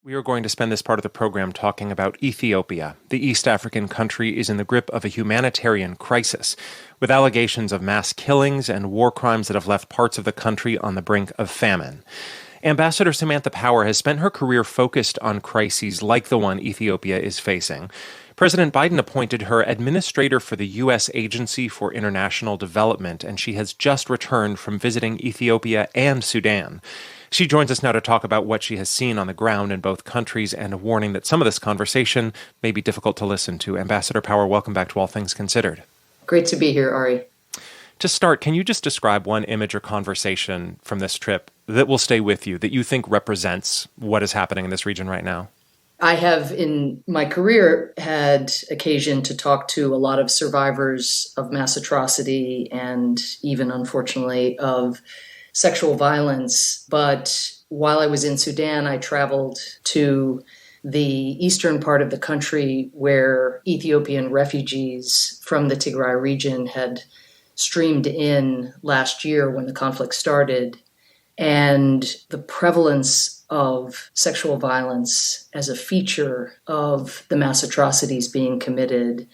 We are going to spend this part of the program talking about Ethiopia. The East African country is in the grip of a humanitarian crisis, with allegations of mass killings and war crimes that have left parts of the country on the brink of famine. Ambassador Samantha Power has spent her career focused on crises like the one Ethiopia is facing. President Biden appointed her administrator for the U.S. Agency for International Development, and she has just returned from visiting Ethiopia and Sudan. She joins us now to talk about what she has seen on the ground in both countries and a warning that some of this conversation may be difficult to listen to. Ambassador Power, welcome back to All Things Considered. Great to be here, Ari. To start, can you just describe one image or conversation from this trip that will stay with you, that you think represents what is happening in this region right now? I have, in my career, had occasion to talk to a lot of survivors of mass atrocity and even, unfortunately, of sexual violence. But while I was in Sudan, I traveled to the eastern part of the country where Ethiopian refugees from the Tigray region had streamed in last year when the conflict started. And the prevalence of sexual violence as a feature of the mass atrocities being committed,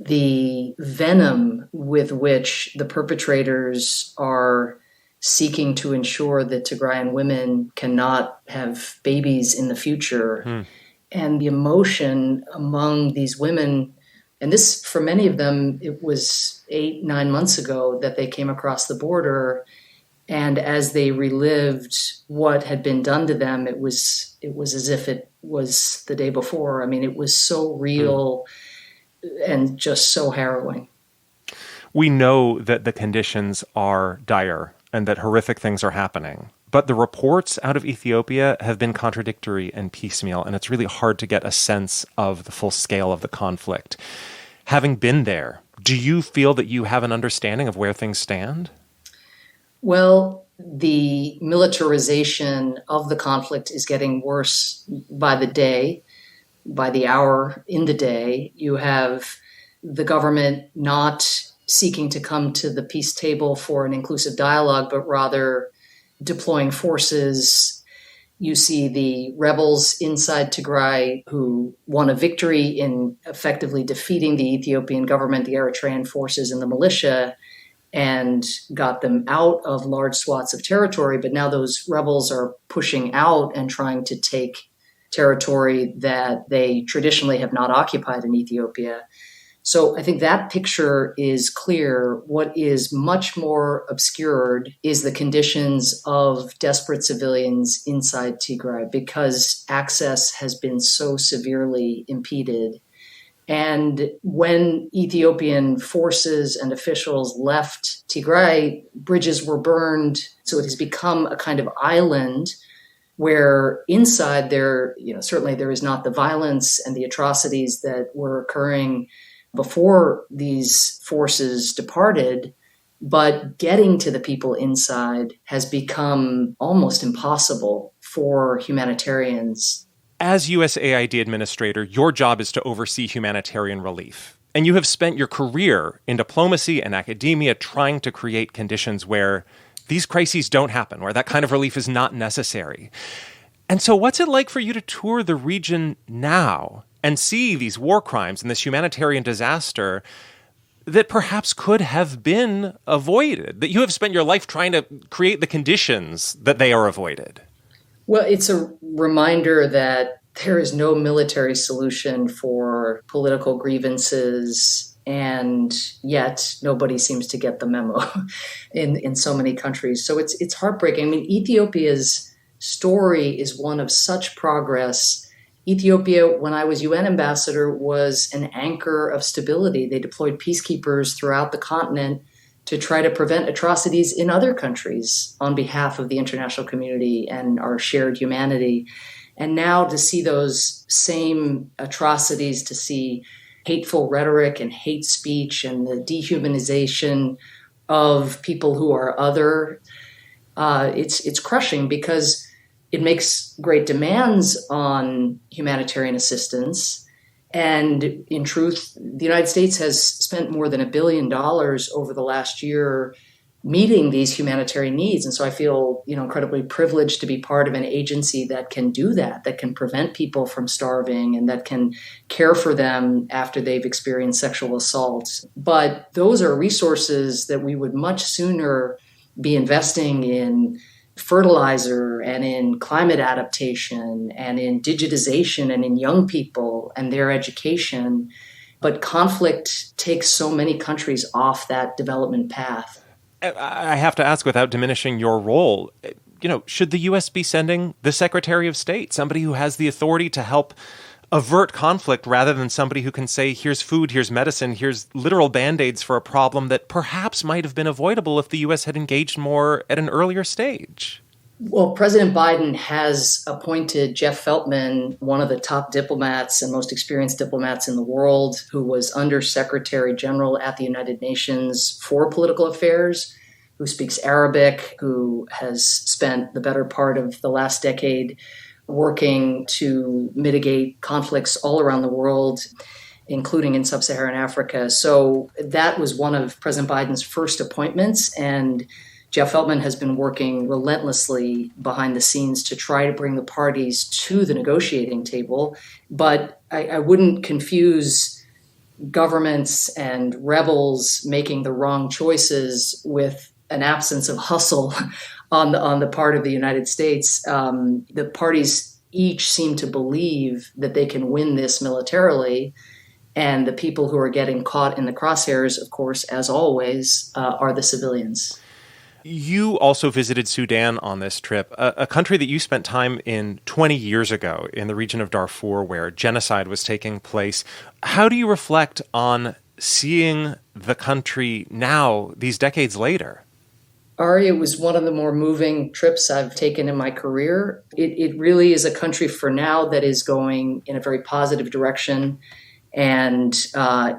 the venom with which the perpetrators are seeking to ensure that Tigrayan women cannot have babies in the future, and the emotion among these women. And this, for many of them, it was 8-9 months ago that they came across the border. And as they relived what had been done to them, it was as if it was the day before. I mean, it was so real and just so harrowing. We know that the conditions are dire and that horrific things are happening. But the reports out of Ethiopia have been contradictory and piecemeal, and it's really hard to get a sense of the full scale of the conflict. Having been there, do you feel that you have an understanding of where things stand? Well, the militarization of the conflict is getting worse by the day, by the hour in the day. You have the government not seeking to come to the peace table for an inclusive dialogue, but rather deploying forces. You see the rebels inside Tigray who won a victory in effectively defeating the Ethiopian government, the Eritrean forces, and the militia, and got them out of large swaths of territory. But now those rebels are pushing out and trying to take territory that they traditionally have not occupied in Ethiopia. So I think that picture is clear. What is much more obscured is the conditions of desperate civilians inside Tigray, because access has been so severely impeded. And when Ethiopian forces and officials left Tigray, bridges were burned. So it has become a kind of island where inside there, certainly there is not the violence and the atrocities that were occurring before these forces departed, but getting to the people inside has become almost impossible for humanitarians. As USAID Administrator, your job is to oversee humanitarian relief. And you have spent your career in diplomacy and academia trying to create conditions where these crises don't happen, where that kind of relief is not necessary. And so what's it like for you to tour the region now and see these war crimes and this humanitarian disaster that perhaps could have been avoided, that you have spent your life trying to create the conditions that they are avoided? Well, it's a reminder that there is no military solution for political grievances, and yet nobody seems to get the memo in so many countries. So it's heartbreaking. I mean, Ethiopia's story is one of such progress. Ethiopia, when I was UN ambassador, was an anchor of stability. They deployed peacekeepers throughout the continent to try to prevent atrocities in other countries on behalf of the international community and our shared humanity. And now to see those same atrocities, to see hateful rhetoric and hate speech and the dehumanization of people who are other, it's crushing, because it makes great demands on humanitarian assistance. And in truth, the United States has spent more than $1 billion over the last year meeting these humanitarian needs. And so I feel, incredibly privileged to be part of an agency that can do that can prevent people from starving and that can care for them after they've experienced sexual assault. But those are resources that we would much sooner be investing in fertilizer and in climate adaptation and in digitization and in young people and their education. But conflict takes so many countries off that development path. I have to ask, without diminishing your role, should the U.S. be sending the Secretary of State, somebody who has the authority to help avert conflict rather than somebody who can say, here's food, here's medicine, here's literal Band-Aids for a problem that perhaps might have been avoidable if the U.S. had engaged more at an earlier stage? Well, President Biden has appointed Jeff Feltman, one of the top diplomats and most experienced diplomats in the world, who was Under Secretary General at the United Nations for Political Affairs, who speaks Arabic, who has spent the better part of the last decade working to mitigate conflicts all around the world, including in sub-Saharan Africa. So that was one of President Biden's first appointments, and Jeff Feltman has been working relentlessly behind the scenes to try to bring the parties to the negotiating table. But I wouldn't confuse governments and rebels making the wrong choices with an absence of hustle on the part of the United States. The parties each seem to believe that they can win this militarily. And the people who are getting caught in the crosshairs, of course, as always, are the civilians. You also visited Sudan on this trip, a country that you spent time in 20 years ago in the region of Darfur where genocide was taking place. How do you reflect on seeing the country now, these decades later? Ari, it was one of the more moving trips I've taken in my career. It really is a country for now that is going in a very positive direction. And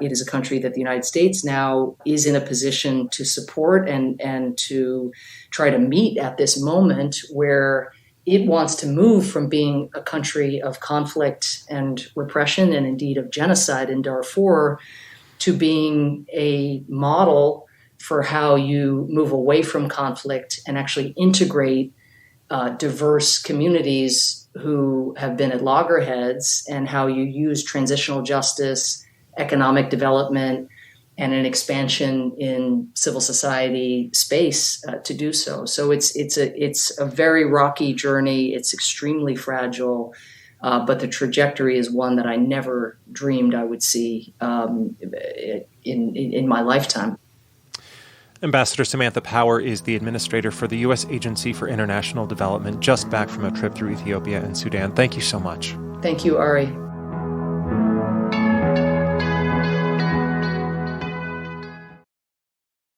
it is a country that the United States now is in a position to support and to try to meet at this moment where it wants to move from being a country of conflict and repression and indeed of genocide in Darfur to being a model for how you move away from conflict and actually integrate diverse communities who have been at loggerheads, and how you use transitional justice, economic development, and an expansion in civil society space to do so. So it's a very rocky journey. It's extremely fragile, but the trajectory is one that I never dreamed I would see in my lifetime. Ambassador Samantha Power is the administrator for the U.S. Agency for International Development, just back from a trip through Ethiopia and Sudan. Thank you so much. Thank you, Ari.